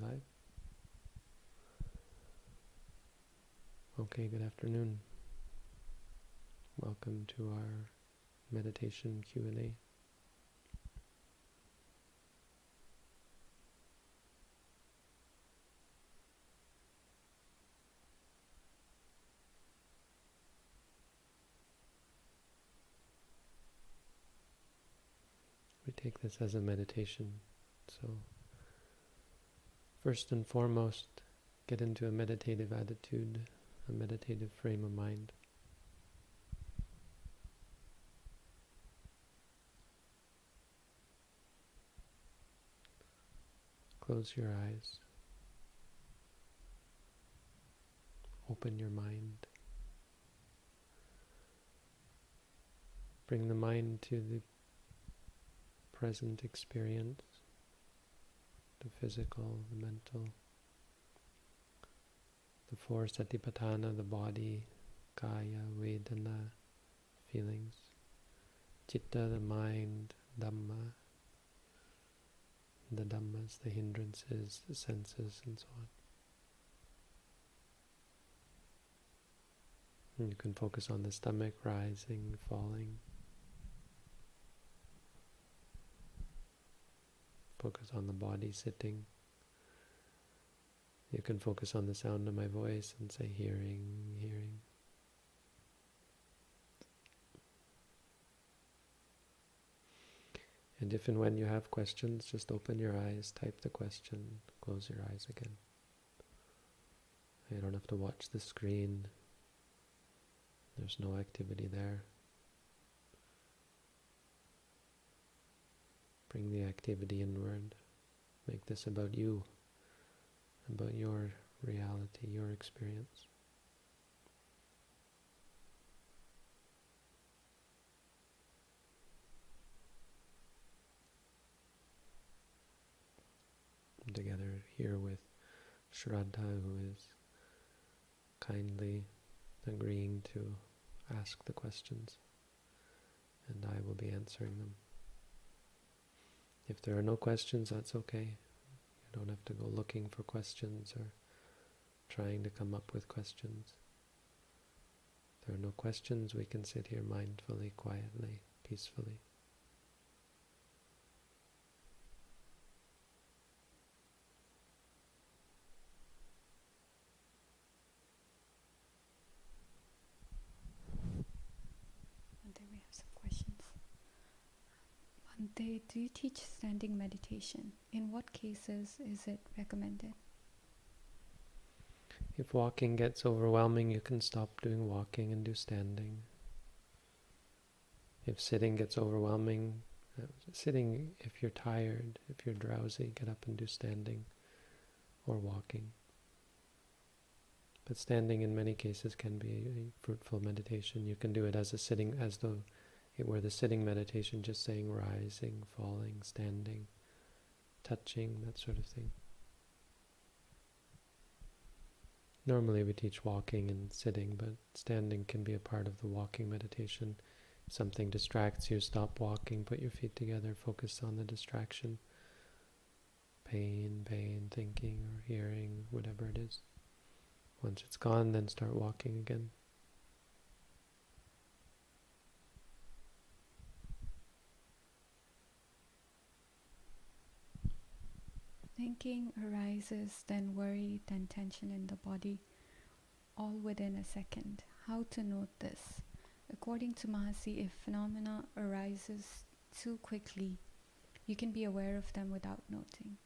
we're live. Okay, good afternoon. Welcome to our meditation Q&A. We take this as a meditation, so first and foremost, get into a meditative attitude, a meditative frame of mind. Close your eyes. Open your mind. Bring the mind to the present experience, the physical, the mental, the four satipatthana, the body, kaya, vedana, feelings, citta, the mind, dhamma, the dhammas, the hindrances, the senses, and so on. And you can focus on the stomach rising, falling. Focus on the body sitting. You can focus on the sound of my voice and say hearing, hearing. And if and when you have questions, just open your eyes, type the question, close your eyes again. You don't have to watch the screen. There's no activity there. Bring the activity inward. Make this about you, about your reality, your experience. Together here with Shraddha, who is kindly agreeing to ask the questions, and I will be answering them. If there are no questions, that's okay. You don't have to go looking for questions or trying to come up with questions. If there are no questions, we can sit here mindfully, quietly, peacefully. Bhante, we have some questions. Bhante, do you teach standing meditation? In what cases is it recommended? If walking gets overwhelming, you can stop doing walking and do standing. If sitting gets overwhelming, sitting, if you're tired, if you're drowsy, get up and do standing or walking. But standing in many cases can be a fruitful meditation. You can do it as though it were the sitting meditation, just saying rising, falling, standing, touching, that sort of thing. Normally we teach walking and sitting, but standing can be a part of the walking meditation. If something distracts you, stop walking, put your feet together, focus on the distraction. Pain, thinking or hearing, whatever it is. Once it's gone, then start walking again. Thinking arises, then worry, then tension in the body, all within a second. How to note this? According to Mahasi, if phenomena arises too quickly, you can be aware of them without noting.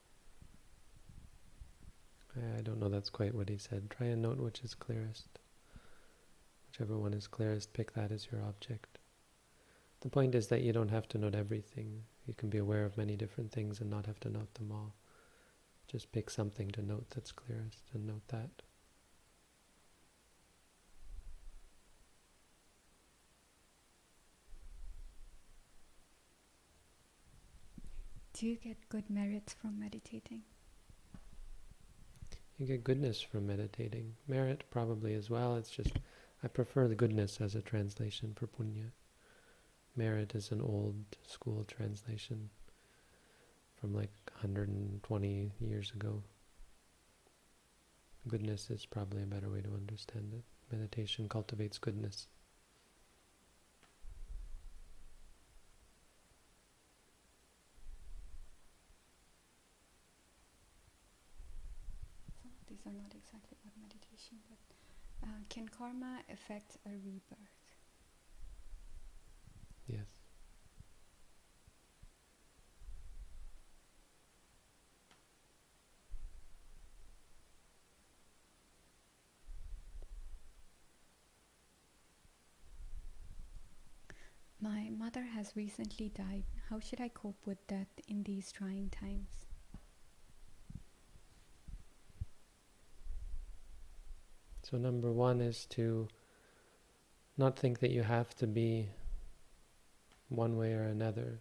I don't know, that's quite what he said. Try and note which is clearest. Whichever one is clearest, pick that as your object. The point is that you don't have to note everything. You can be aware of many different things and not have to note them all. Just pick something to note that's clearest and note that. Do you get good merits from meditating? You get goodness from meditating. Merit probably as well. It's just, I prefer the goodness as a translation for punya. Merit is an old school translation from like 120 years ago. Goodness is probably a better way to understand it. Meditation cultivates goodness. Some of these are not exactly about meditation, but can karma affect a rebirth? Yes. My mother has recently died. How should I cope with death in these trying times? So number one is to not think that you have to be one way or another.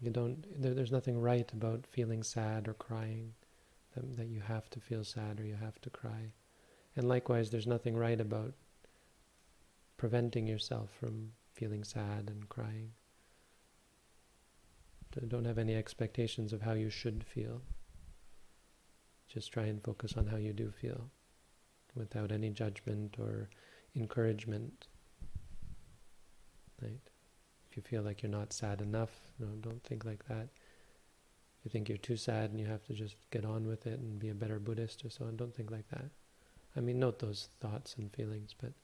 There's nothing right about feeling sad or crying, that you have to feel sad or you have to cry. And likewise, there's nothing right about preventing yourself from feeling sad and crying. Don't have any expectations of how you should feel. Just try and focus on how you do feel, without any judgment or encouragement. Right? If you feel like you're not sad enough, don't think like that. If you think you're too sad and you have to just get on with it and be a better Buddhist or so on, don't think like that. I mean, note those thoughts and feelings, but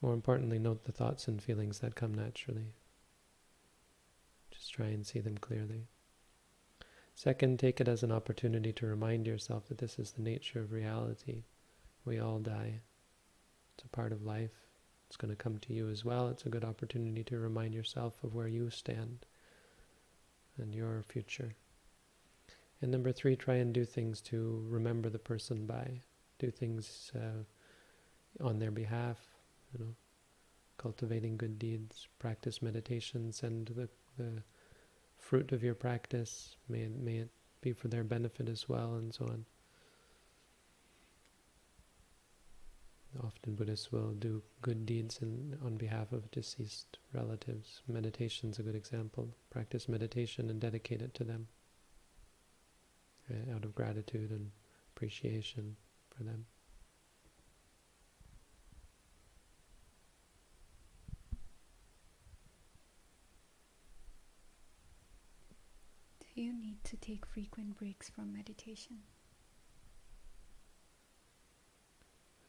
more importantly, note the thoughts and feelings that come naturally. Just try and see them clearly. Second, take it as an opportunity to remind yourself that this is the nature of reality. We all die. It's a part of life. It's going to come to you as well. It's a good opportunity to remind yourself of where you stand and your future. And number three, try and do things to remember the person by. Do things on their behalf, cultivating good deeds, practice meditation, send the fruit of your practice, may it be for their benefit as well, and so on. Often Buddhists will do good deeds on behalf of deceased relatives. Meditation's a good example. Practice meditation and dedicate it to them, out of gratitude and appreciation for them. Do you need to take frequent breaks from meditation?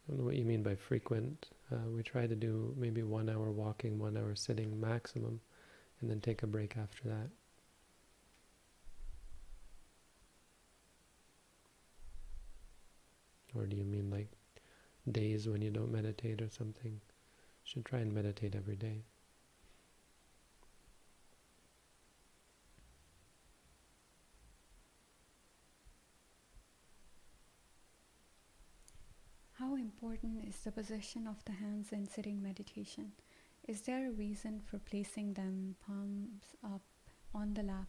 I don't know what you mean by frequent. We try to do maybe 1 hour walking, 1 hour sitting maximum, and then take a break after that. Or do you mean like days when you don't meditate or something? You should try and meditate every day. How important is the position of the hands in sitting meditation? Is there a reason for placing them palms up on the lap?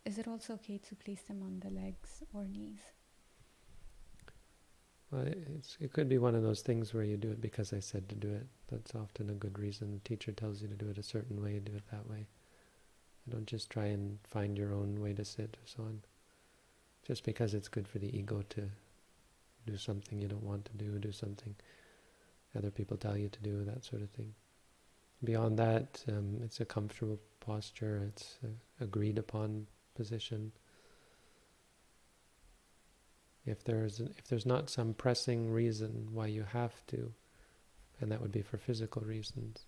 Is it also okay to place them on the legs or knees? Well, it could be one of those things where you do it because I said to do it. That's often a good reason. The teacher tells you to do it a certain way, do it that way. Don't just try and find your own way to sit or so on. Just because it's good for the ego to do something you don't want to do something other people tell you to do, that sort of thing. Beyond that, it's a comfortable posture, it's an agreed upon position. If there's not some pressing reason why you have to, and that would be for physical reasons,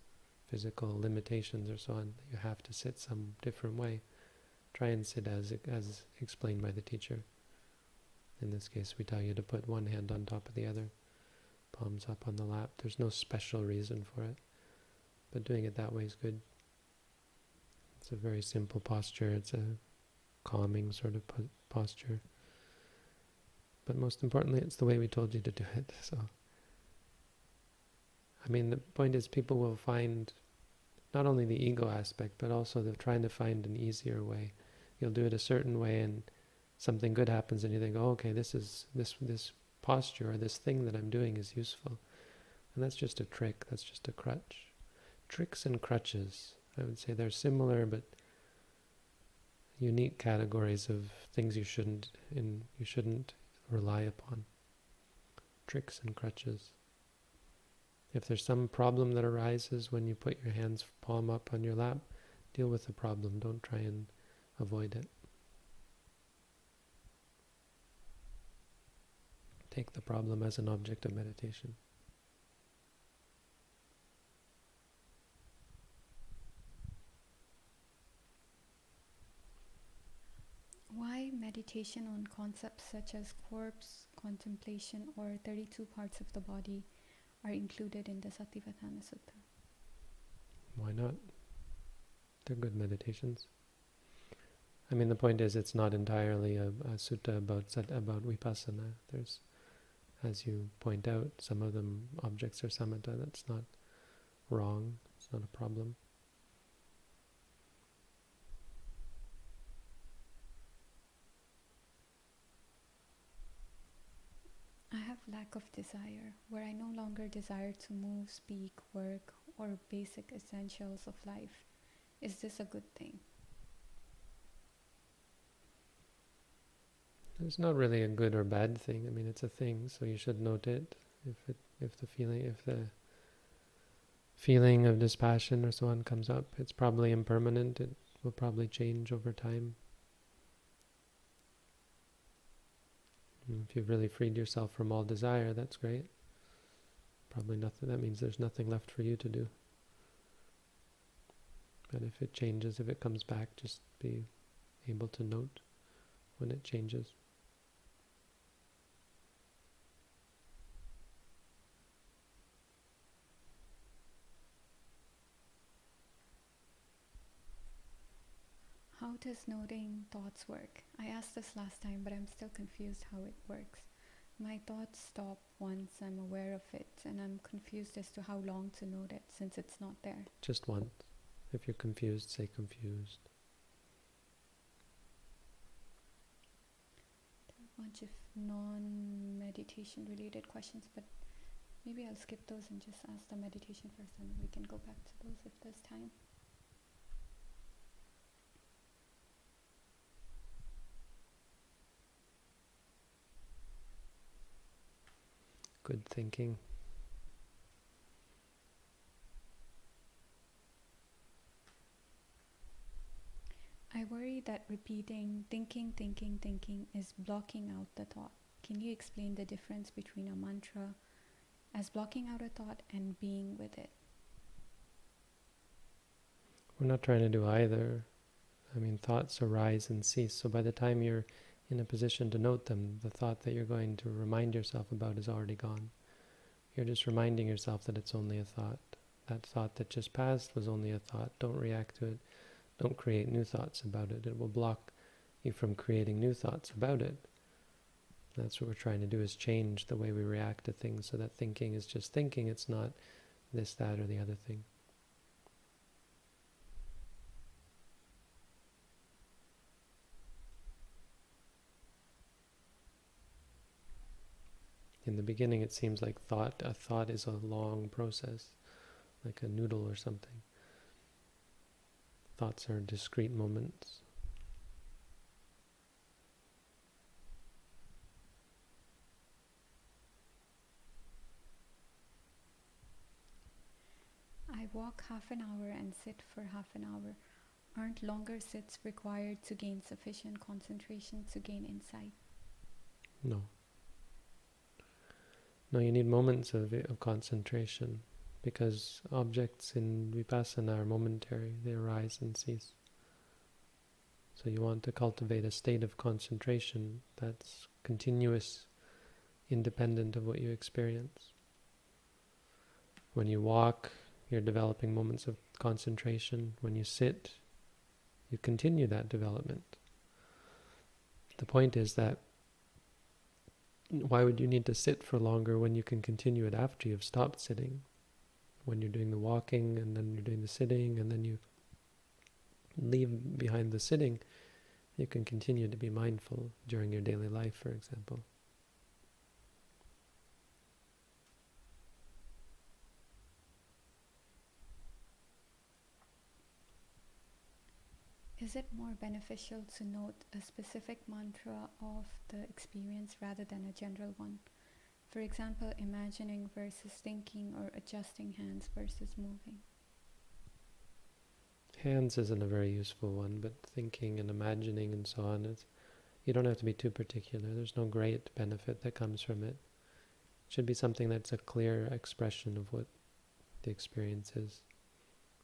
physical limitations or so on, you have to sit some different way, try and sit as explained by the teacher. In this case, we tell you to put one hand on top of the other, palms up on the lap. There's no special reason for it, but doing it that way is good. It's a very simple posture. It's a calming sort of posture. But most importantly, it's the way we told you to do it. So, I mean, the point is people will find not only the ego aspect, but also they're trying to find an easier way. You'll do it a certain way and something good happens and you think, oh, okay, this posture or this thing that I'm doing is useful. And that's just a trick, that's just a crutch. Tricks and crutches, I would say they're similar but unique categories of things you shouldn't rely upon. tricks and crutches. If there's some problem that arises when you put your hands palm up on your lap, deal with the problem. Don't try and avoid it. Take the problem as an object of meditation. Why meditation on concepts such as corpse contemplation or 32 parts of the body are included in the Satipatthana Sutta? Why not? They're good meditations. I mean, the point is, it's not entirely a sutta about vipassana. There's, as you point out, some of them objects are samatha. That's not wrong. It's not a problem. I have lack of desire, where I no longer desire to move, speak, work, or basic essentials of life. Is this a good thing? It's not really a good or bad thing. I mean, it's a thing, so you should note it. If the feeling of dispassion or so on comes up, it's probably impermanent. It will probably change over time. If you've really freed yourself from all desire, that's great. Probably nothing. That means there's nothing left for you to do. But if it changes, if it comes back, just be able to note when it changes. How does noting thoughts work? I asked this last time, but I'm still confused how it works. My thoughts stop once I'm aware of it, and I'm confused as to how long to note it, since it's not there. Just once. If you're confused, say confused. There are a bunch of non-meditation related questions, but maybe I'll skip those and just ask the meditation first, and we can go back to those if there's time. Good thinking. I worry that repeating thinking is blocking out the thought. Can you explain the difference between a mantra as blocking out a thought and being with it? We're not trying to do either. I mean, thoughts arise and cease. So by the time you're in a position to note them, the thought that you're going to remind yourself about is already gone. You're just reminding yourself that it's only a thought. That thought that just passed was only a thought. Don't react to it. Don't create new thoughts about it. It will block you from creating new thoughts about it. That's what we're trying to do, is change the way we react to things so that thinking is just thinking. It's not this, that, or the other thing. In the beginning, it seems like a thought is a long process, like a noodle or something. Thoughts are discrete moments. I walk half an hour and sit for half an hour. Aren't longer sits required to gain sufficient concentration to gain insight? No. No, you need moments of concentration, because objects in vipassana are momentary. They arise and cease. So you want to cultivate a state of concentration that's continuous, independent of what you experience. When you walk, you're developing moments of concentration. When you sit, you continue that development. The point is that why would you need to sit for longer when you can continue it after you've stopped sitting? When you're doing the walking, and then you're doing the sitting, and then you leave behind the sitting, you can continue to be mindful during your daily life, for example. Is it more beneficial to note a specific mantra of the experience rather than a general one? For example, imagining versus thinking, or adjusting hands versus moving. Hands isn't a very useful one, but thinking and imagining and so on, you don't have to be too particular. There's no great benefit that comes from it. It should be something that's a clear expression of what the experience is.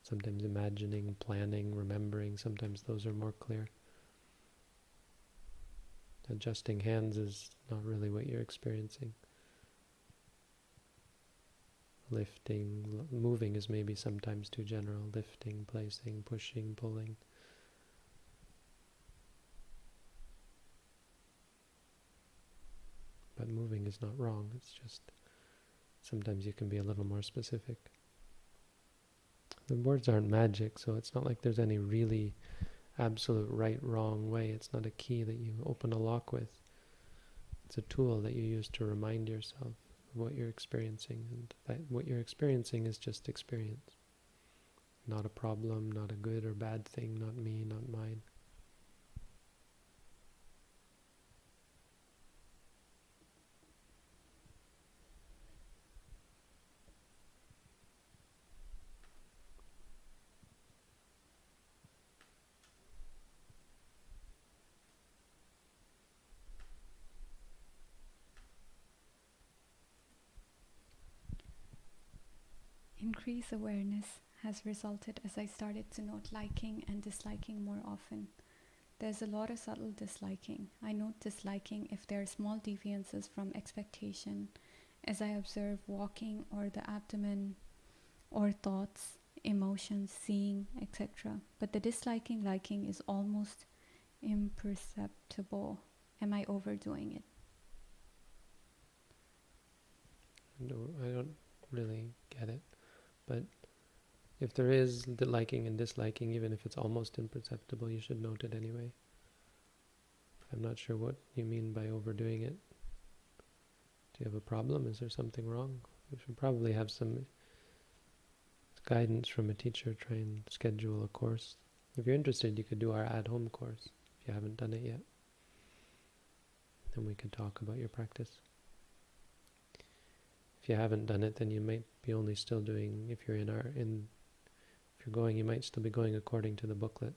Sometimes imagining, planning, remembering, sometimes those are more clear. Adjusting hands is not really what you're experiencing. Lifting, moving is maybe sometimes too general. Lifting, placing, pushing, pulling. But moving is not wrong. It's just sometimes you can be a little more specific. The words aren't magic, so it's not like there's any really absolute right, wrong way. It's not a key that you open a lock with. It's a tool that you use to remind yourself of what you're experiencing, and that what you're experiencing is just experience. Not a problem, not a good or bad thing, not me, not mine. Increased awareness has resulted as I started to note liking and disliking more often. There's a lot of subtle disliking. I note disliking if there are small deviances from expectation as I observe walking or the abdomen or thoughts, emotions, seeing, etc. But the liking is almost imperceptible. Am I overdoing it? No, I don't really get it. But if there is the liking and disliking, even if it's almost imperceptible, you should note it anyway. I'm not sure what you mean by overdoing it. Do you have a problem? Is there something wrong? You should probably have some guidance from a teacher. Try and schedule a course. If you're interested, you could do our at-home course if you haven't done it yet. Then we could talk about your practice. If you haven't done it, then you might be only still doing, if you're going, you might still be going according to the booklet,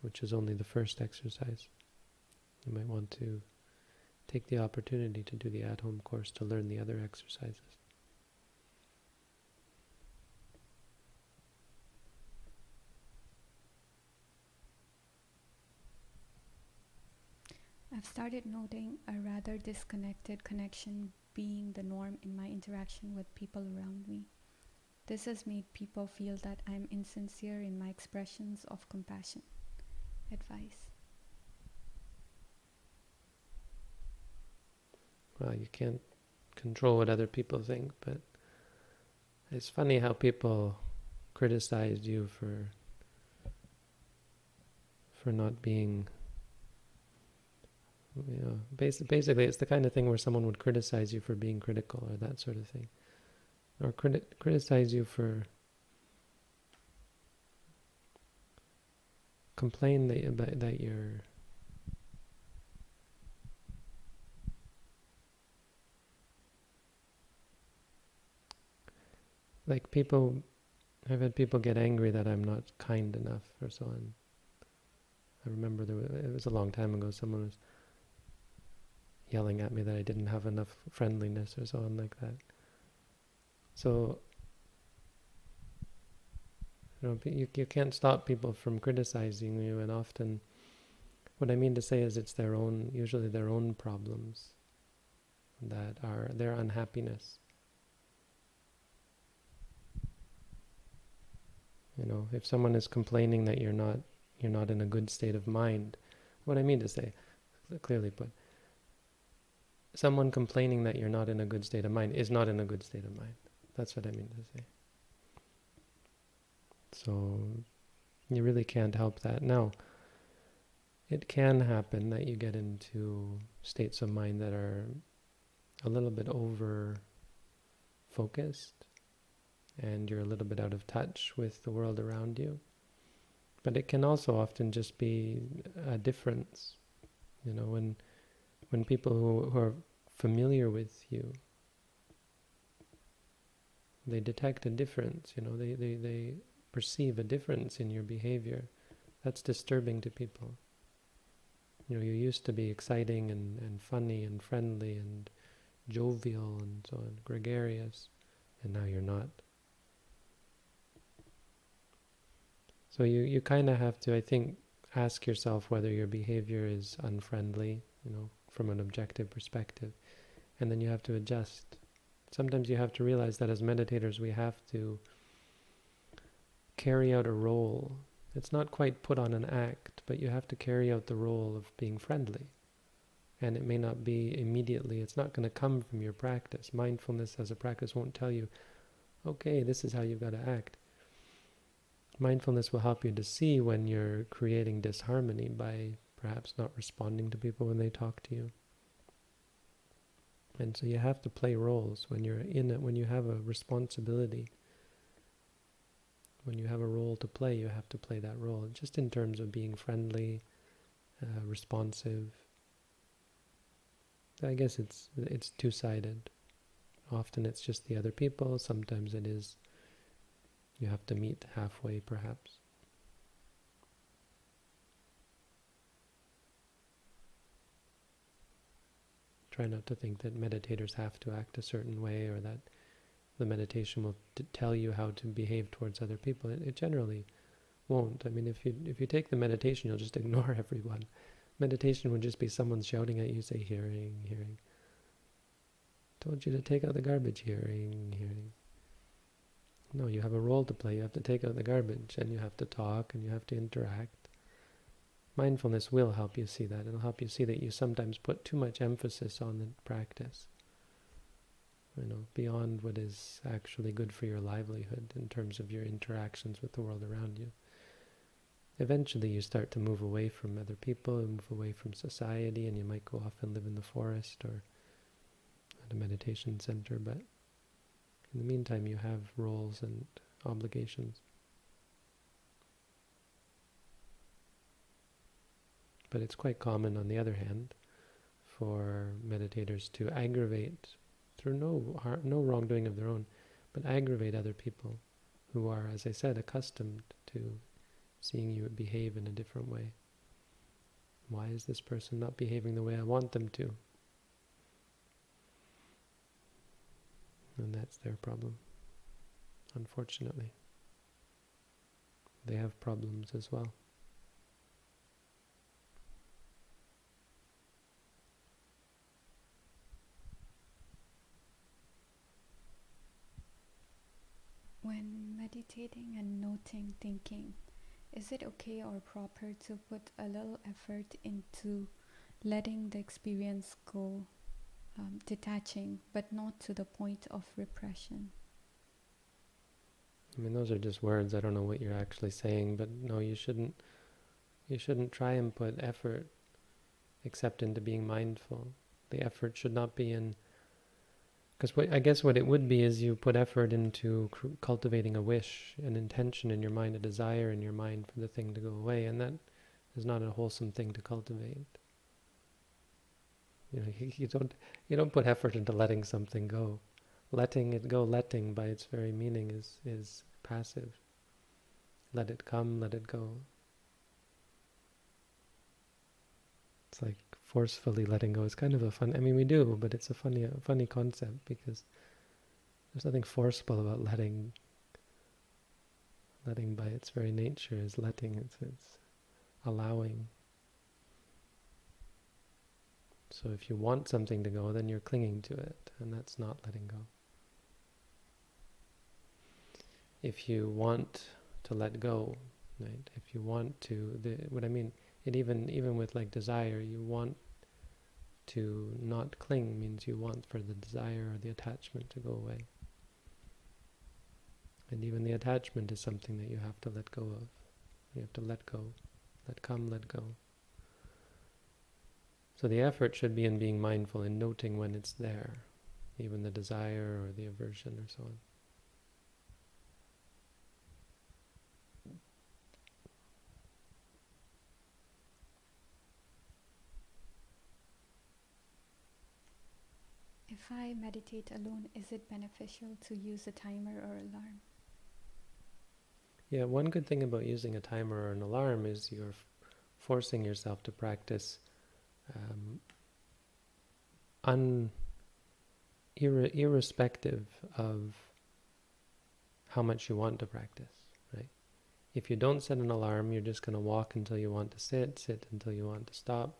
which is only the first exercise. You might want to take the opportunity to do the at-home course to learn the other exercises. I've started noting a rather disconnected connection being the norm in my interaction with people around me. This has made people feel that I'm insincere in my expressions of compassion. Advice. Well, you can't control what other people think, but it's funny how people criticize you for not being, basically it's the kind of thing where someone would criticize you for being critical or that sort of thing. Or criticize you for complain that you're like people. I've had people get angry that I'm not kind enough or so on. I remember it was a long time ago, someone was yelling at me that I didn't have enough friendliness or so on like that. So, you can't stop people from criticizing you, and often what I mean to say is it's usually their own problems that are their unhappiness. If someone is complaining that you're not in a good state of mind, what I mean to say, clearly put, someone complaining that you're not in a good state of mind is not in a good state of mind. That's what I mean to say. So you really can't help that. Now, it can happen that you get into states of mind that are a little bit over focused and you're a little bit out of touch with the world around you. But it can also often just be a difference. When people who are familiar with you they detect a difference, they perceive a difference in your behavior. That's disturbing to people. You used to be exciting and funny and friendly and jovial and so on, gregarious, and now you're not. So you kind of have to, I think, ask yourself whether your behavior is unfriendly, from an objective perspective, and then you have to adjust. Sometimes you have to realize that as meditators we have to carry out a role. It's not quite put on an act, but you have to carry out the role of being friendly. And it may not be immediately, it's not going to come from your practice. Mindfulness as a practice won't tell you, okay, this is how you've got to act. Mindfulness will help you to see when you're creating disharmony by perhaps not responding to people when they talk to you. And so you have to play roles when you're in it, when you have a responsibility. When you have a role to play, you have to play that role, just in terms of being friendly, responsive. I guess it's two-sided. Often it's just the other people, sometimes it is you have to meet halfway perhaps. Try not to think that meditators have to act a certain way, or that the meditation will tell you how to behave towards other people. It generally won't. I mean, if you take the meditation, you'll just ignore everyone. Meditation would just be someone shouting at you, say, hearing, hearing. Told you to take out the garbage, hearing, hearing. No, you have a role to play. You have to take out the garbage, and you have to talk, and you have to interact. Mindfulness will help you see that. It'll help you see that you sometimes put too much emphasis on the practice, beyond what is actually good for your livelihood in terms of your interactions with the world around you. Eventually you start to move away from other people and move away from society, and you might go off and live in the forest or at a meditation center, but in the meantime you have roles and obligations. But it's quite common, on the other hand, for meditators to aggravate, through no wrongdoing of their own, but aggravate other people who are, as I said, accustomed to seeing you behave in a different way. Why is this person not behaving the way I want them to? And that's their problem, unfortunately. They have problems as well. When meditating and noting thinking, is it okay or proper to put a little effort into letting the experience go, detaching, but not to the point of repression? I mean, those are just words. I don't know what you're actually saying, but no, you shouldn't try and put effort except into being mindful. The effort should not be in, because I guess what it would be is you put effort into cultivating a wish, an intention in your mind, a desire in your mind for the thing to go away, and that is not a wholesome thing to cultivate. You don't put effort into letting something go. Letting it go, letting by its very meaning is passive. Let it come, let it go. It's like forcefully letting go. It's kind of a fun, we do, but it's a funny concept, because there's nothing forceful about letting. Letting by its very nature is letting. It's allowing. So if you want something to go, then you're clinging to it, and that's not letting go. If you want to let go, right? If you want to, even with like desire, you want to not cling means you want for the desire or the attachment to go away. And even the attachment is something that you have to let go of. You have to let go, let come, let go. So the effort should be in being mindful and noting when it's there, even the desire or the aversion or so on. If If I meditate alone, is it beneficial to use a timer or alarm? Yeah, one good thing about using a timer or an alarm is you're forcing yourself to practice irrespective of how much you want to practice, right? If you don't set an alarm, you're just going to walk until you want to sit until you want to stop.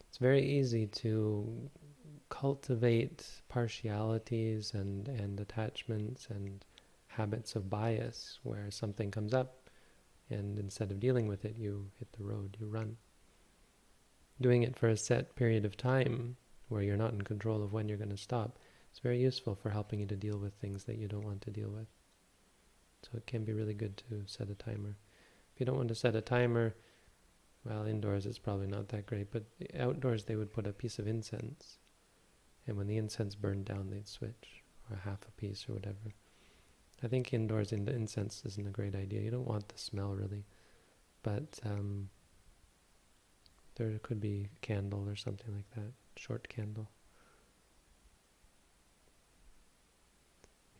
It's very easy to cultivate partialities and attachments and habits of bias where something comes up and instead of dealing with it, you hit the road, you run. Doing it for a set period of time where you're not in control of when you're going to stop, it's very useful for helping you to deal with things that you don't want to deal with. So it can be really good to set a timer. If you don't want to set a timer, well, indoors it's probably not that great, but outdoors they would put a piece of incense, and when the incense burned down, they'd switch, or half a piece or whatever. I think indoors the incense isn't a great idea. You don't want the smell really, but there could be a candle or something like that, short candle.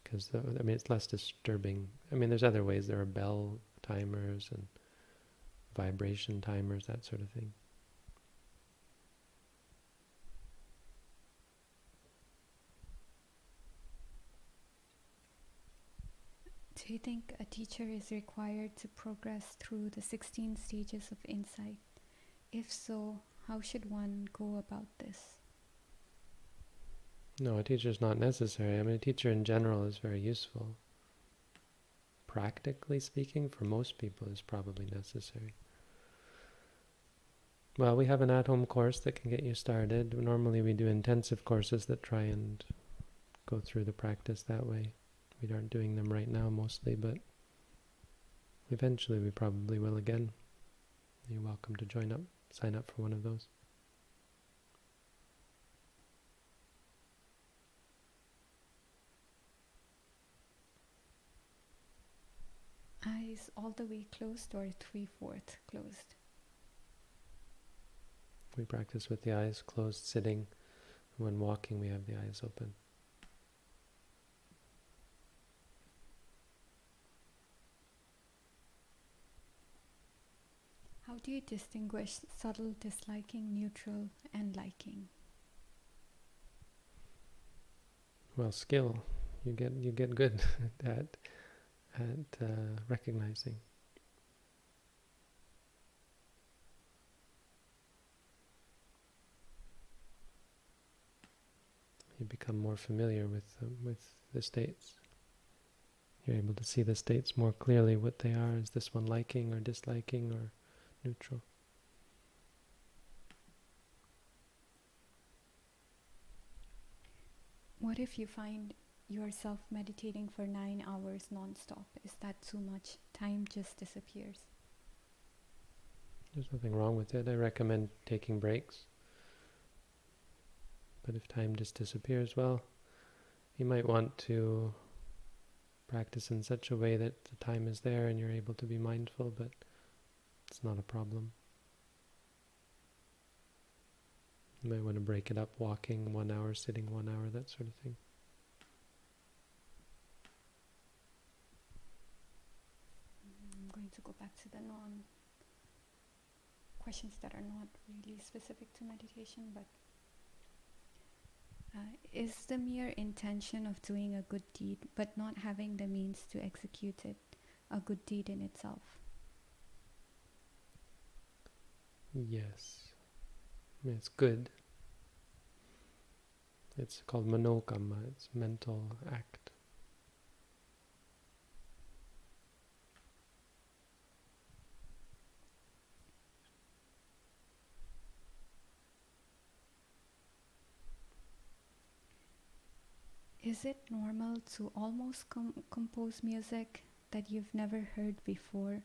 Because, it's less disturbing. There's other ways. There are bell timers and vibration timers, that sort of thing. Do you think a teacher is required to progress through the 16 stages of insight? If so, how should one go about this? No, a teacher's not necessary. A teacher in general is very useful. Practically speaking, for most people, is probably necessary. Well, we have an at-home course that can get you started. Normally we do intensive courses that try and go through the practice that way. We aren't doing them right now mostly, but eventually we probably will again. You're welcome to sign up for one of those. Eyes all the way closed or 3/4 closed? We practice with the eyes closed sitting. When walking, we have the eyes open. How do you distinguish subtle disliking, neutral, and liking? Well, skill. You get good at recognizing. You become more familiar with the states. You're able to see the states more clearly, what they are. Is this one liking or disliking or neutral? What if you find yourself meditating for 9 hours non-stop? Is that too much? Time just disappears. There's nothing wrong with it. I recommend taking breaks. But if time just disappears, well, you might want to practice in such a way that the time is there and you're able to be mindful, but it's not a problem. You might want to break it up, walking 1 hour, sitting 1 hour, that sort of thing. I'm going to go back to the questions that are not really specific to meditation, but is the mere intention of doing a good deed, but not having the means to execute it, a good deed in itself? Yes. It's good. It's called manokama. It's mental act. Is it normal to almost compose music that you've never heard before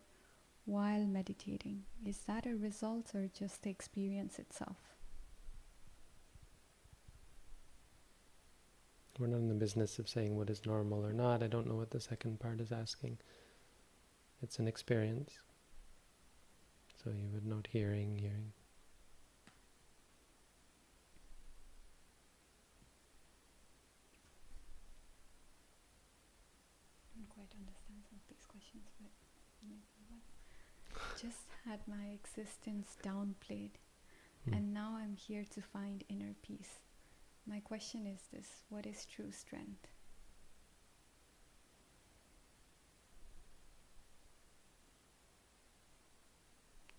while meditating? Is that a result or just the experience itself? We're not in the business of saying what is normal or not. I don't know what the second part is asking. It's an experience. So you would note hearing. these questions, but just had my existence downplayed, and now I'm here to find inner peace. My question is this: what is true strength?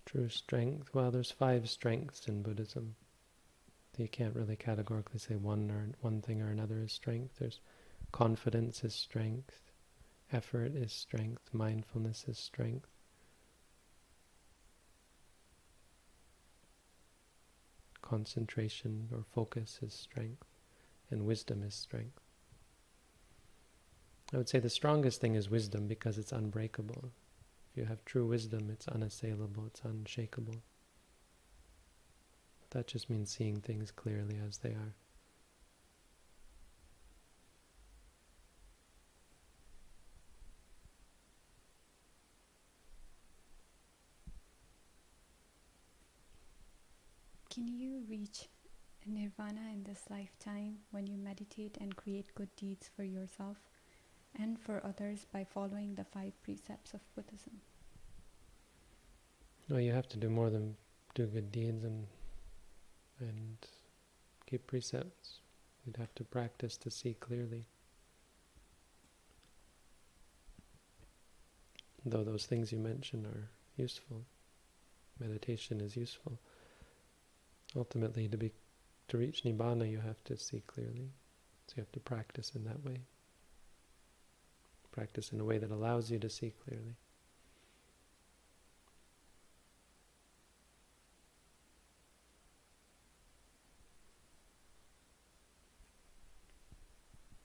True strength. Well, there's 5 strengths in Buddhism. You can't really categorically say one thing or another is strength. There's confidence is strength, effort is strength, mindfulness is strength. Concentration or focus is strength, and wisdom is strength. I would say the strongest thing is wisdom because it's unbreakable. If you have true wisdom, it's unassailable, it's unshakable. That just means seeing things clearly as they are. Can you reach nirvana in this lifetime when you meditate and create good deeds for yourself and for others by following the 5 precepts of Buddhism? No, you have to do more than do good deeds and keep precepts. You'd have to practice to see clearly. Though those things you mention are useful, meditation is useful. Ultimately, to reach Nibbana, you have to see clearly. So you have to practice in that way. Practice in a way that allows you to see clearly.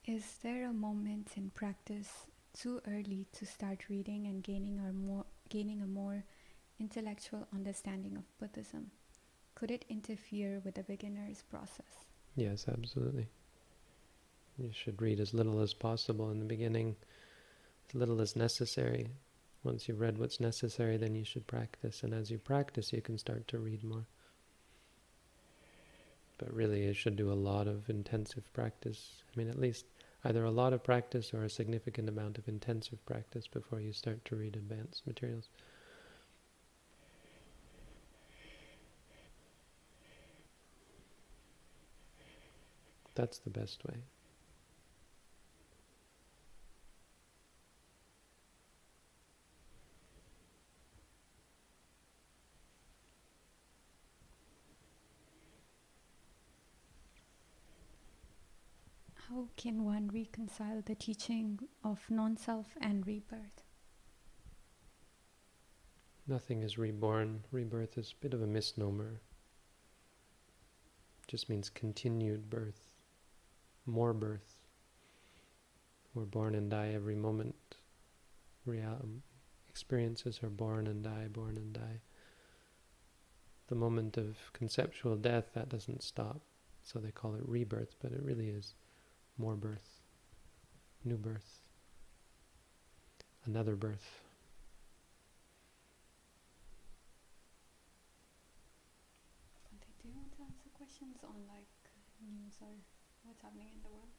Is there a moment in practice too early to start reading and gaining a more intellectual understanding of Buddhism? Could it interfere with a beginner's process? Yes, absolutely. You should read as little as possible in the beginning, as little as necessary. Once you've read what's necessary, then you should practice. And as you practice, you can start to read more. But really, you should do a lot of intensive practice. I mean, at least either a lot of practice or a significant amount of intensive practice before you start to read advanced materials. That's the best way. How can one reconcile the teaching of non-self and rebirth? Nothing is reborn. Rebirth is a bit of a misnomer. It just means continued birth, more birth. We're born and die every moment. Experiences are born and die, born and die. The moment of conceptual death, that doesn't stop. So they call it rebirth, but it really is more birth, new birth, another birth. Do you want to answer questions on news or what's happening in the world?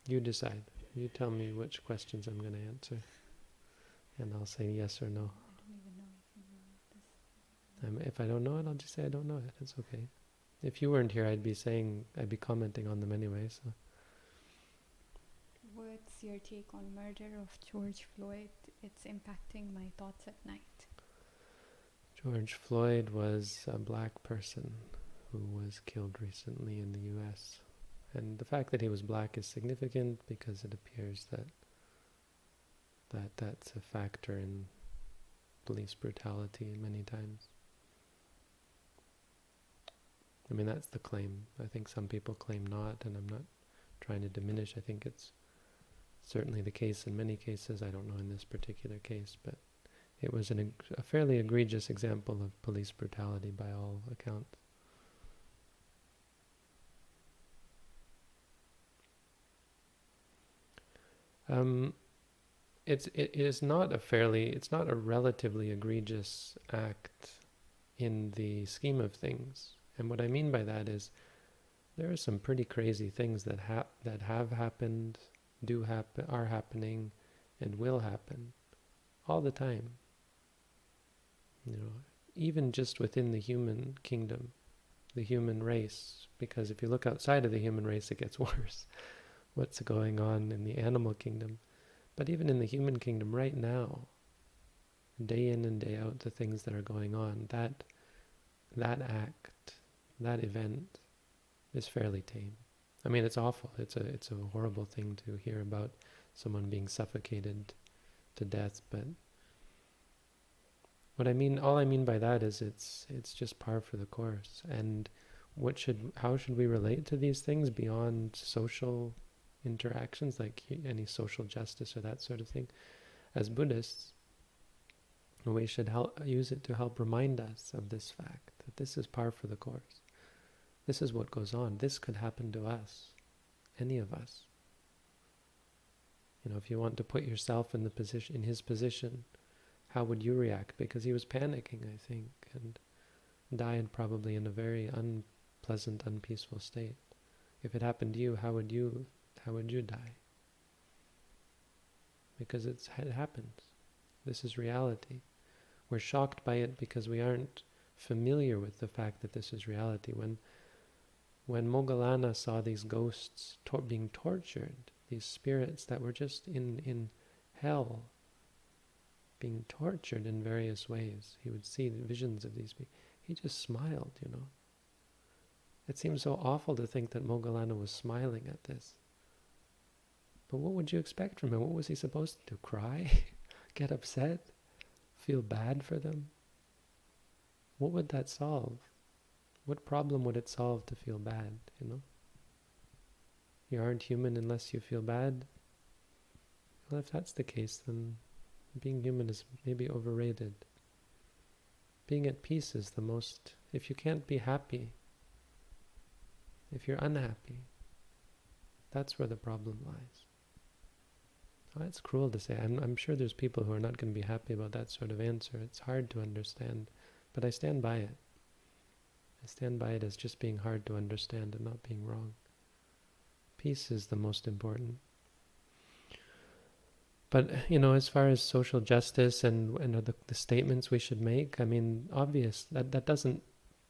You decide. You tell me which questions I'm going to answer, and I'll say yes or no. I don't even know if you know this. If I don't know it, I'll just say I don't know it. It's okay. If you weren't here, I'd be commenting on them anyway. So, what's your take on murder of George Floyd? It's impacting my thoughts at night. George Floyd was a black person who was killed recently in the U.S. And the fact that he was black is significant because it appears that's a factor in police brutality many times. I mean, that's the claim. I think some people claim not, and I'm not trying to diminish. I think it's certainly the case in many cases. I don't know in this particular case, but it was a fairly egregious example of police brutality by all accounts. It's not a relatively egregious act in the scheme of things. And what I mean by that is there are some pretty crazy things that have happened, are happening, and will happen all the time. Even just within the human kingdom, the human race, because if you look outside of the human race, it gets worse. What's going on in the animal kingdom? But even in the human kingdom right now, day in and day out, the things that are going on, that act, that event is fairly tame. I mean, it's awful. It's a horrible thing to hear about someone being suffocated to death, but all I mean by that is it's just par for the course. And how should we relate to these things beyond social interactions, like any social justice or that sort of thing? As Buddhists, we should use it to help remind us of this fact, that this is par for the course. This is what goes on. This could happen to us, any of us. If you want to put yourself in his position, how would you react? Because he was panicking, I think, and died probably in a very unpleasant, unpeaceful state. If it happened to you, how would you die? Because it happens. This is reality. We're shocked by it because we aren't familiar with the fact that this is reality. When Moggallana saw these ghosts being tortured, these spirits that were just in hell, being tortured in various ways, he would see the visions of these people. He just smiled, It seems so awful to think that Moggallana was smiling at this. But what would you expect from him? What was he supposed to do? Cry? Get upset? Feel bad for them? What would that solve? What problem would it solve to feel bad, You aren't human unless you feel bad. Well, if that's the case, then being human is maybe overrated. Being at peace is the most... If you can't be happy, if you're unhappy, that's where the problem lies. Oh, that's cruel to say. I'm sure there's people who are not going to be happy about that sort of answer. It's hard to understand, but I stand by it. I stand by it as just being hard to understand and not being wrong. Peace is the most important. But, as far as social justice and the statements we should make, I mean, obvious, that doesn't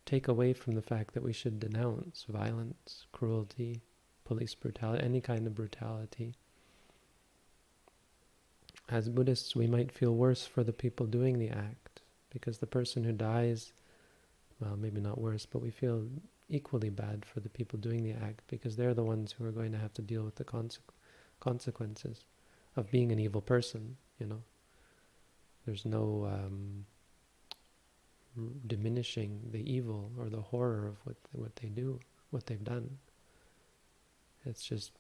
take away from the fact that we should denounce violence, cruelty, police brutality, any kind of brutality. As Buddhists, we might feel worse for the people doing the act, because the person who dies, well, maybe not worse, but we feel equally bad for the people doing the act, because they're the ones who are going to have to deal with the consequences of being an evil person, There's no diminishing the evil or the horror of what they do, what they've done. It's just,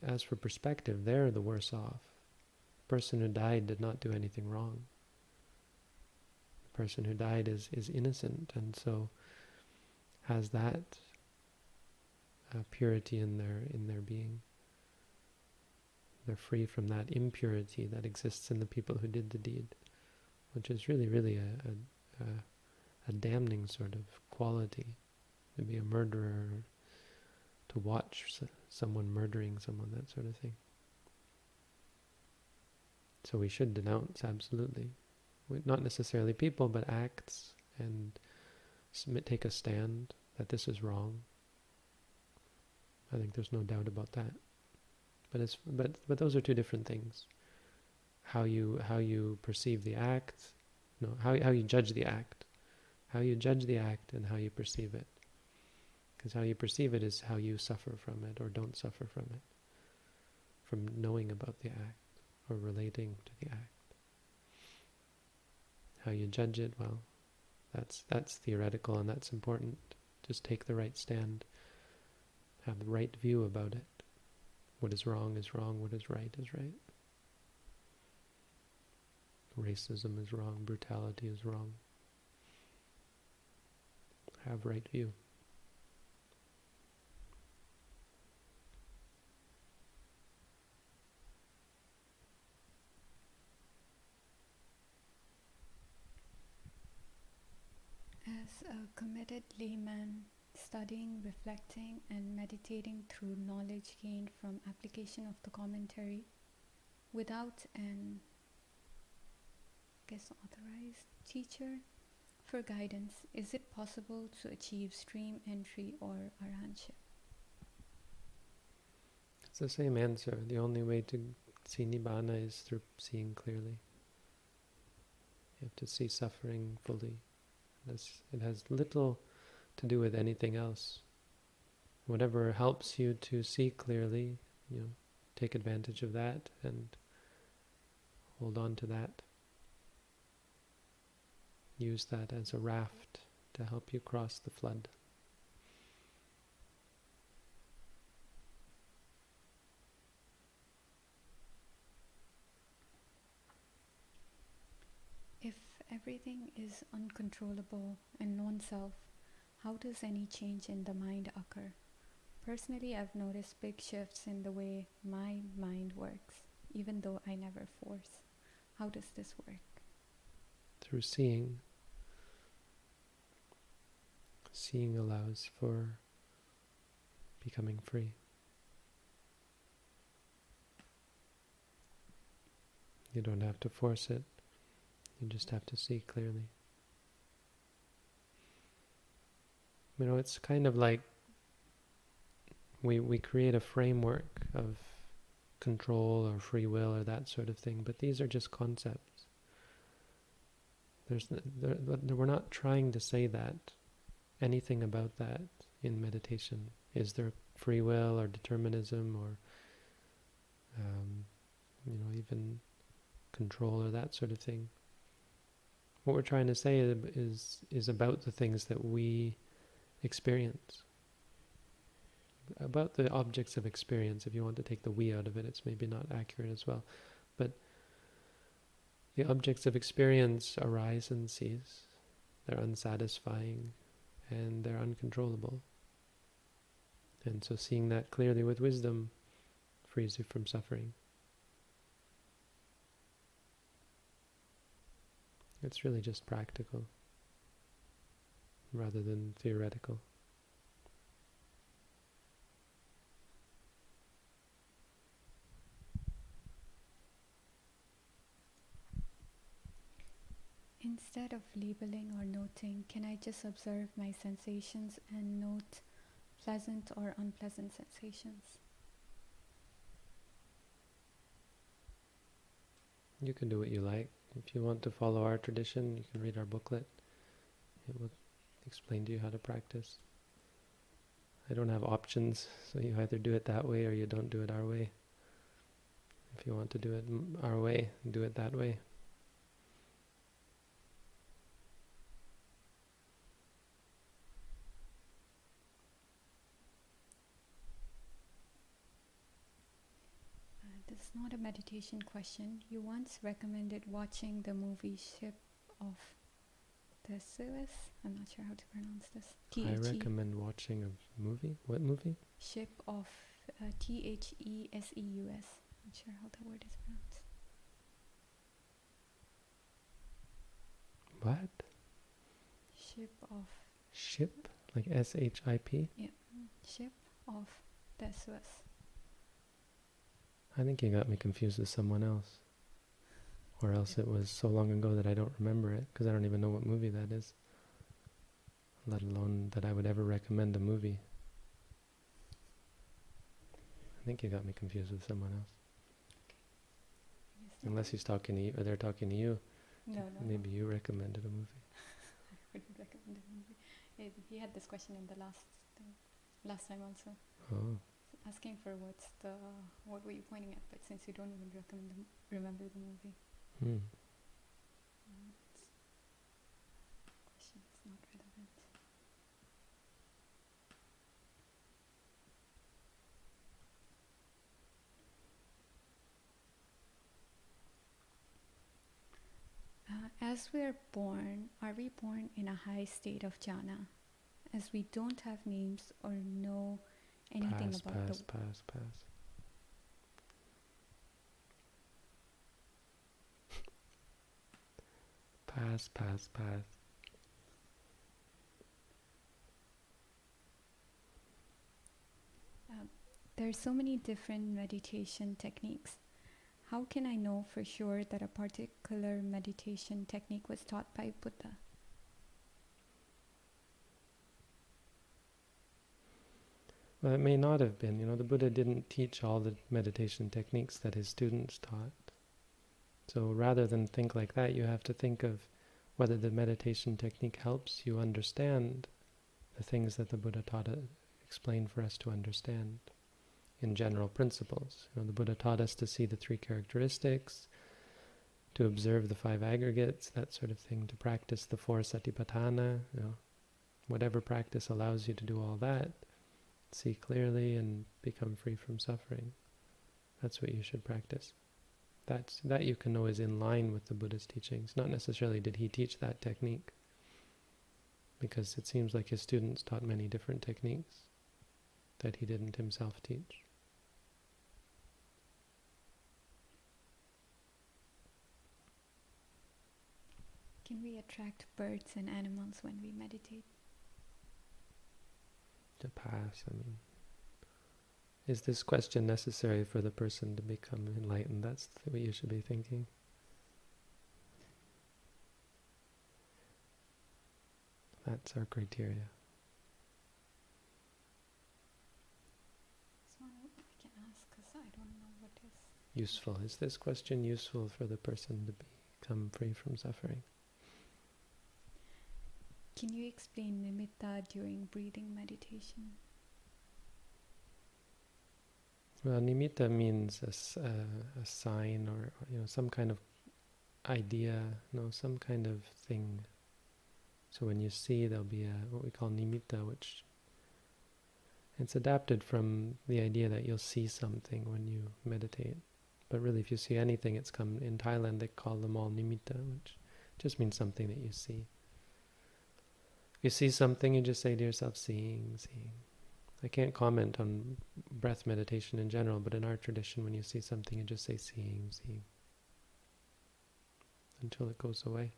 as for perspective, they're the worse off. The person who died did not do anything wrong. The person who died is innocent, and so has that purity in their being. They're free from that impurity that exists in the people who did the deed, which is really, really a damning sort of quality. To be a murderer, to watch someone murdering someone, that sort of thing. So we should denounce, absolutely. Not necessarily people, but acts, and take a stand that this is wrong. I think there's no doubt about that. But those are two different things. How you perceive the act, how you judge the act. How you judge the act and how you perceive it. Because how you perceive it is how you suffer from it or don't suffer from it. From knowing about the act or relating to the act. How you judge it, well, that's theoretical and that's important. Just take the right stand. Have the right view about it. What is wrong, what is right is right. Racism is wrong, brutality is wrong. Have right view. As a committed layman, studying, reflecting, and meditating through knowledge gained from application of the commentary, Without an, authorized teacher for guidance, is it possible to achieve stream entry or arahantship? It's the same answer. The only way to see Nibbana is through seeing clearly. You have to see suffering fully. It has little to do with anything else. Whatever helps you to see clearly, take advantage of that and hold on to that. Use that as a raft to help you cross the flood. If everything is uncontrollable and non-self, how does any change in the mind occur? Personally, I've noticed big shifts in the way my mind works, even though I never force. How does this work? Through seeing. Seeing allows for becoming free. You don't have to force it. You just have to see clearly. It's kind of like we create a framework of control or free will or that sort of thing, but these are just concepts. We're not trying to say that, anything about that in meditation. Is there free will or determinism or even control or that sort of thing? What we're trying to say is about the things that we experience, about the objects of experience. If you want to take the we out of it, it's maybe not accurate as well. But the objects of experience arise and cease. They're unsatisfying and they're uncontrollable. And so seeing that clearly with wisdom frees you from suffering. It's really just practical rather than theoretical. Instead of labeling or noting, can I just observe my sensations and note pleasant or unpleasant sensations? You can do what you like. If you want to follow our tradition, you can read our booklet. It will explain to you how to practice. I don't have options, so you either do it that way or you don't do it our way. If you want to do it our way, do it that way. This is not a meditation question. You once recommended watching the movie Ship of the Suez. I'm not sure how to pronounce this. I recommend watching a movie. What movie? Ship of Theseus. Not sure how the word is pronounced. What? Ship of... Ship? Like S-H-I-P? Yeah. Ship of the Suez. I think you got me confused with someone else. Or else it was so long ago that I don't remember it, because I don't even know what movie that is. Let alone that I would ever recommend a movie. I think you got me confused with someone else. Okay. Unless he's talking to you, or they're talking to you. No. Maybe you recommended a movie. I wouldn't recommend a movie. He had this question in the last time also. Oh. Asking for what were you pointing at, but since you don't even remember the movie. Question is not relevant. As we're born, are we born in a high state of jhana, as we don't have names or know anything about pass. Pass. There are so many different meditation techniques. how can I know for sure that a particular meditation technique was taught by Buddha? Well, it may not have been. The Buddha didn't teach all the meditation techniques that his students taught. So rather than think like that, you have to think of whether the meditation technique helps you understand the things that the Buddha explained for us to understand in general principles. The Buddha taught us to see the 3 characteristics, to observe the 5 aggregates, that sort of thing, to practice the 4 satipatthana. Whatever practice allows you to do all that, see clearly and become free from suffering. That's what you should practice. That you can know is in line with the Buddha's teachings. Not necessarily did he teach that technique, because it seems like his students taught many different techniques that he didn't himself teach. Can we attract birds and animals when we meditate? To pass, is this question necessary for the person to become enlightened? That's what you should be thinking. That's our criteria. This one I can ask because I don't know what is useful. Is this question useful for the person to become free from suffering? Can you explain nimitta during breathing meditation? Well, nimitta means a sign or some kind of idea, some kind of thing. So when you see, there'll be what we call nimitta, which it's adapted from the idea that you'll see something when you meditate. But really, if you see anything, it's come in Thailand, they call them all nimitta, which just means something that you see. If you see something, you just say to yourself, seeing, seeing. I can't comment on breath meditation in general, but in our tradition, when you see something, you just say, seeing, seeing, until it goes away.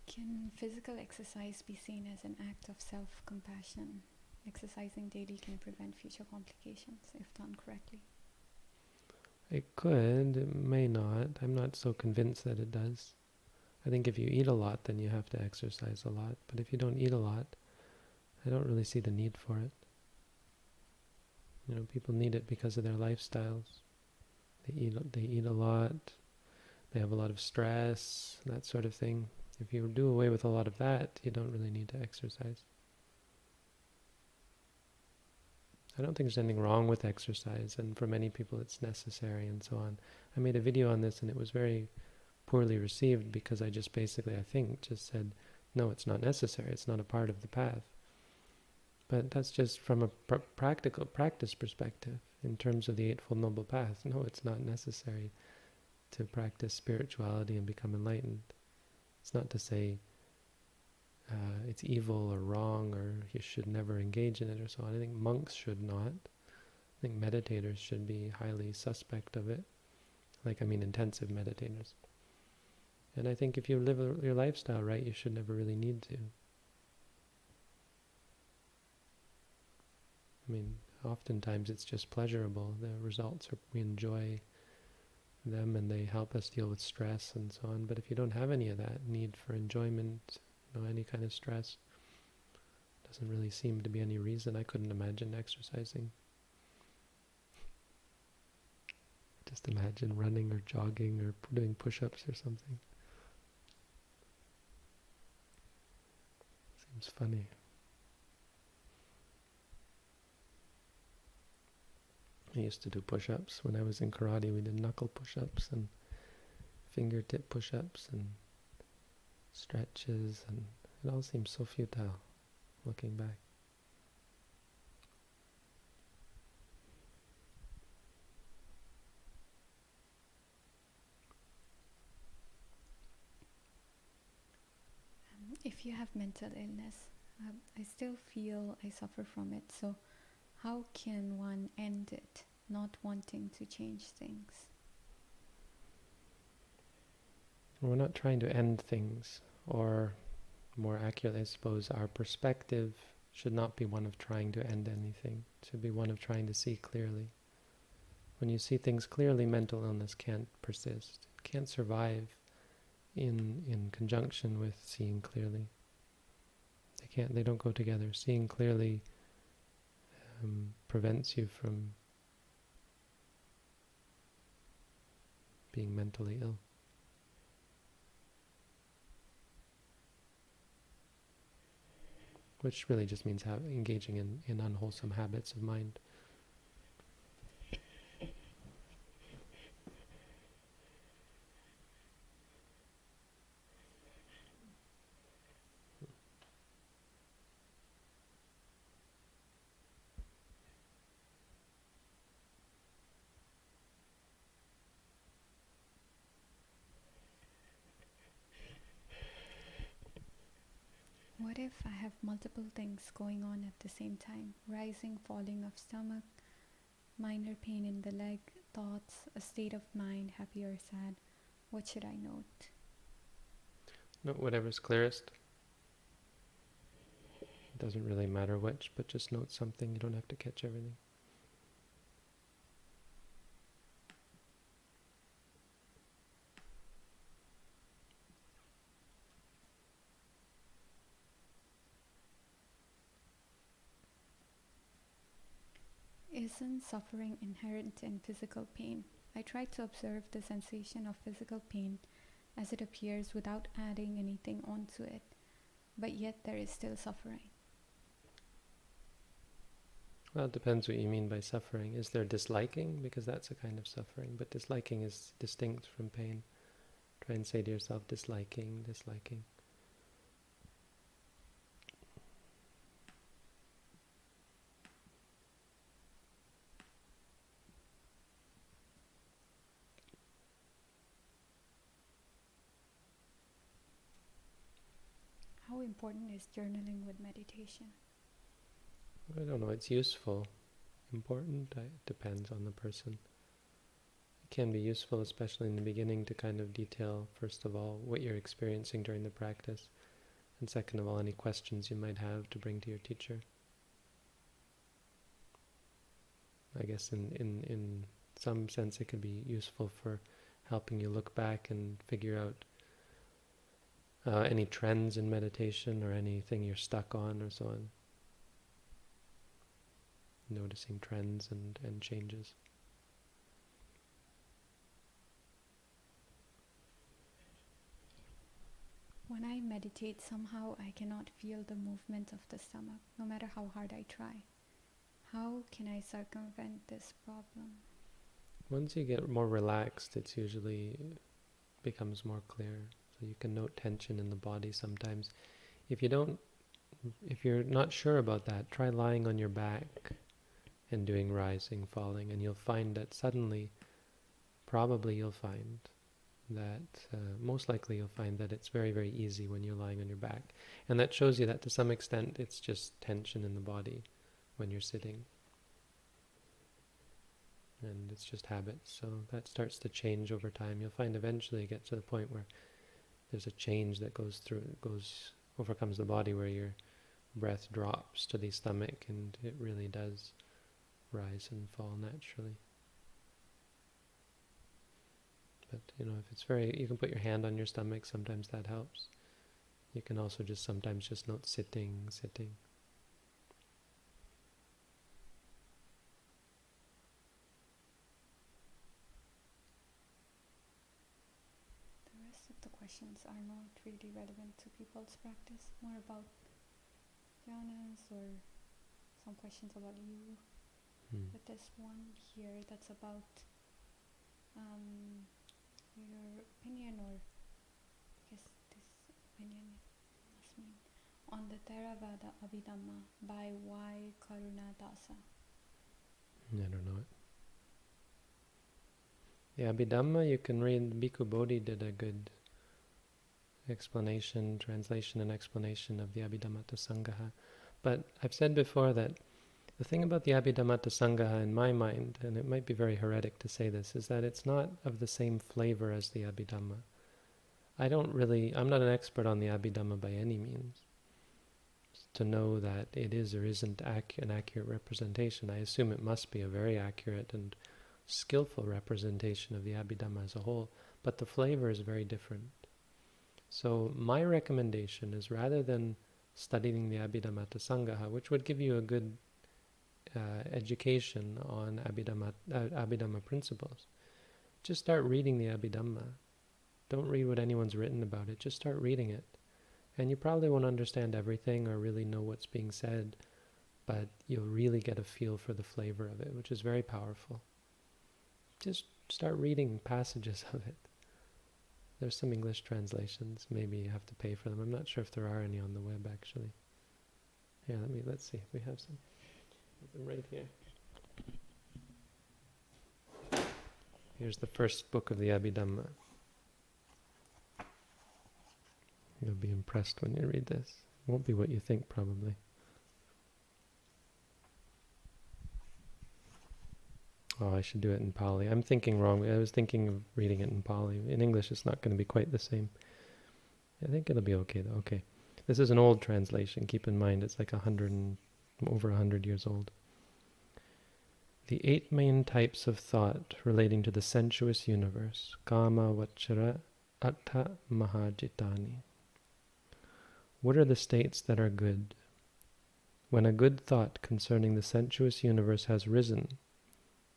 Can physical exercise be seen as an act of self-compassion? Exercising daily can prevent future complications if done correctly. It could, it may not. I'm not so convinced that it does. I think if you eat a lot, then you have to exercise a lot. But if you don't eat a lot, I don't really see the need for it. People need it because of their lifestyles. They eat a lot, they have a lot of stress, that sort of thing. If you do away with a lot of that, you don't really need to exercise. I don't think there's anything wrong with exercise, and for many people it's necessary and so on. I made a video on this and it was very poorly received because I just basically, I think, just said, no, it's not necessary, it's not a part of the path. But that's just from a practical practice perspective. In terms of the Eightfold Noble Path, no, it's not necessary to practice spirituality and become enlightened. It's not to say it's evil or wrong or you should never engage in it or so on. I think monks should not. I think meditators should be highly suspect of it. Intensive meditators. And I think if you live your lifestyle right, you should never really need to. Oftentimes it's just pleasurable. The results are, we enjoy them and they help us deal with stress and so on. But if you don't have any of that need for enjoyment, any kind of stress, doesn't really seem to be any reason. I couldn't imagine exercising. Just imagine running or jogging or doing push-ups or something. Seems funny. I used to do push-ups. When I was in karate, we did knuckle push-ups and fingertip push-ups and stretches, and it all seems so futile looking back. If you have mental illness, I still feel I suffer from it, so how can one end it, not wanting to change things? We're not trying to end things, or more accurately, I suppose, our perspective should not be one of trying to end anything. It should be one of trying to see clearly. When you see things clearly, mental illness can't persist. It can't survive in conjunction with seeing clearly. They don't go together. Seeing clearly prevents you from being mentally ill. Which really just means engaging in unwholesome habits of mind. What if I have multiple things going on at the same time? Rising, falling of stomach, minor pain in the leg, thoughts, a state of mind, happy or sad. What should I note? Note whatever's clearest. It doesn't really matter which, but just note something. You don't have to catch everything. Isn't suffering inherent in physical pain? I try to observe the sensation of physical pain as it appears without adding anything onto it, but yet there is still suffering. Well, it depends what you mean by suffering. Is there disliking? Because that's a kind of suffering, but disliking is distinct from pain. Try and say to yourself, disliking, disliking. How important is journaling with meditation? I don't know, it's useful. Important? It depends on the person. It can be useful, especially in the beginning, to kind of detail, first of all, what you're experiencing during the practice, and second of all, any questions you might have to bring to your teacher. I guess in some sense it could be useful for helping you look back and figure out any trends in meditation or anything you're stuck on or so on. Noticing trends and changes. When I meditate, somehow I cannot feel the movement of the stomach, no matter how hard I try. How can I circumvent this problem? Once you get more relaxed, it usually becomes more clear. So you can note tension in the body sometimes. If you're not sure about that, try lying on your back and doing rising, falling, and you'll find that suddenly, probably you'll find that, most likely you'll find that it's very, very easy when you're lying on your back. And that shows you that to some extent it's just tension in the body when you're sitting. And it's just habits. So that starts to change over time. You'll find eventually you get to the point where there's a change that overcomes the body, where your breath drops to the stomach and it really does rise and fall naturally. But if it's you can put your hand on your stomach, sometimes that helps. You can also sometimes just note sitting. The rest of the questions are not really relevant to people's practice, more about jhanas or some questions about you. But there's one here that's about your opinion, or I guess this opinion must mean, on the Theravada Abhidhamma by Y. Karunadasa. I don't know it. The Abhidhamma, you can read. Bhikkhu Bodhi did a good translation and explanation of the Abhidhammata Sangaha. But I've said before that the thing about the Abhidhammata Sangaha in my mind, and it might be very heretic to say this, is that it's not of the same flavor as the Abhidhamma. I'm not an expert on the Abhidhamma by any means. to know that it is or isn't an accurate representation. I assume it must be a very accurate and skillful representation of the Abhidhamma as a whole, but the flavor is very different. So my recommendation is, rather than studying the Abhidhamma Sangaha, which would give you a good education on Abhidhamma principles, just start reading the Abhidhamma. Don't read what anyone's written about it, just start reading it. And you probably won't understand everything or really know what's being said, but you'll really get a feel for the flavor of it, which is very powerful. Just start reading passages of it. There's some English translations. Maybe you have to pay for them. I'm not sure if there are any on the web, actually. Yeah, let's see if we have some. Them right here. Here's the first book of the Abhidhamma. You'll be impressed when you read this. It won't be what you think, probably. Oh, I should do it in Pali. I'm thinking wrong. I was thinking of reading it in Pali. In English, it's not going to be quite the same. I think it'll be okay, though. Okay. This is an old translation. Keep in mind, it's like over 100 years old. The 8 main types of thought relating to the sensuous universe, kama, vachara, atta, mahajitani. What are the states that are good? When a good thought concerning the sensuous universe has risen,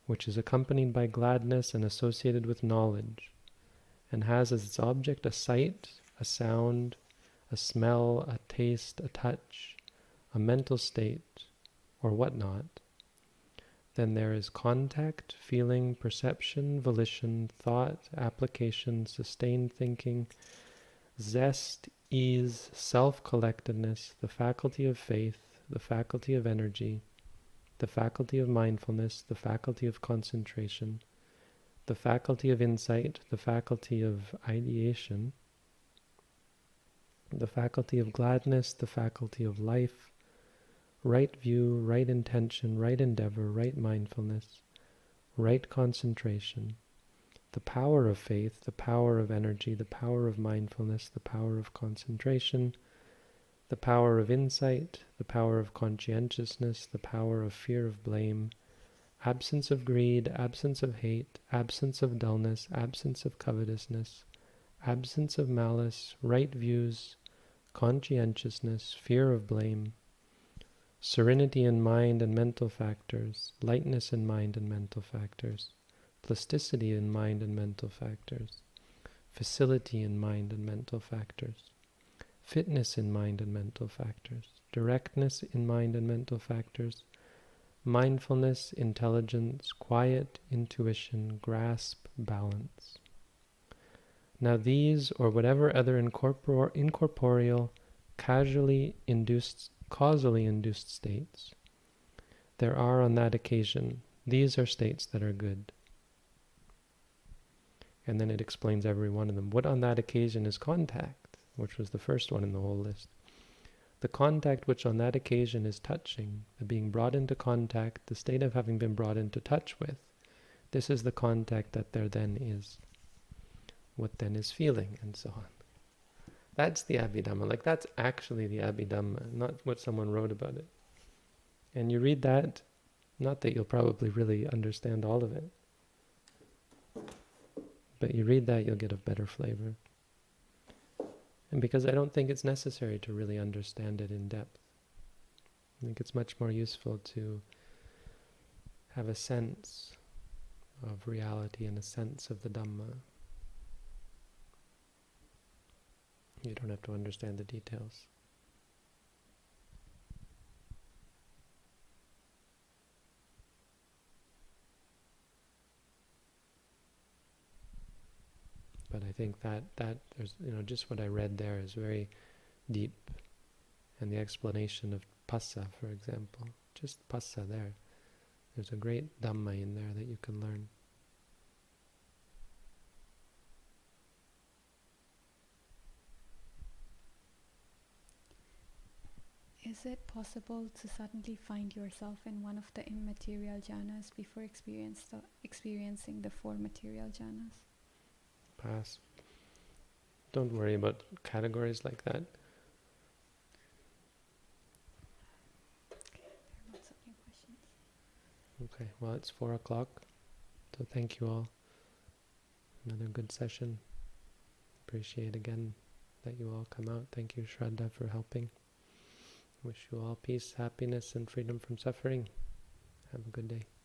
which is accompanied by gladness and associated with knowledge, and has as its object a sight, a sound, a smell, a taste, a touch, a mental state, or whatnot, then there is contact, feeling, perception, volition, thought, application, sustained thinking, zest, ease, self-collectedness, the faculty of faith, the faculty of energy, the faculty of mindfulness, the faculty of concentration, the faculty of insight, the faculty of ideation, the faculty of gladness, the faculty of life, right view, right intention, right endeavor, right mindfulness, right concentration, the power of faith, the power of energy, the power of mindfulness, the power of concentration, the power of insight, the power of conscientiousness, the power of fear of blame, absence of greed, absence of hate, absence of dullness, absence of covetousness, absence of malice, right views, conscientiousness, fear of blame, serenity in mind and mental factors, lightness in mind and mental factors, plasticity in mind and mental factors, facility in mind and mental factors, fitness in mind and mental factors, directness in mind and mental factors, mindfulness, intelligence, quiet, intuition, grasp, balance. Now these, or whatever other incorporeal, causally induced states there are on that occasion, these are states that are good. And then it explains every one of them. What on that occasion is contact, which was the first one in the whole list. The contact which on that occasion is touching, the being brought into contact, the state of having been brought into touch with. This is the contact that there then is. What then is feeling, and so on. That's the Abhidhamma. Like, that's actually the Abhidhamma, not what someone wrote about it. And you read that, not that you'll probably really understand all of it, but you read that, you'll get a better flavor. And because I don't think it's necessary to really understand it in depth. I think it's much more useful to have a sense of reality and a sense of the Dhamma. You don't have to understand the details. But I think that there's, just what I read there is very deep. And the explanation of passa, for example, just passa there. There's a great Dhamma in there that you can learn. Is it possible to suddenly find yourself in one of the immaterial jhanas before experiencing the 4 material jhanas? Pass. Don't worry about categories like that. Okay, well, it's 4 o'clock, so thank you all. Another good session. Appreciate again that you all come out. Thank you, Shraddha, for helping. Wish you all peace, happiness, and freedom from suffering. Have a good day.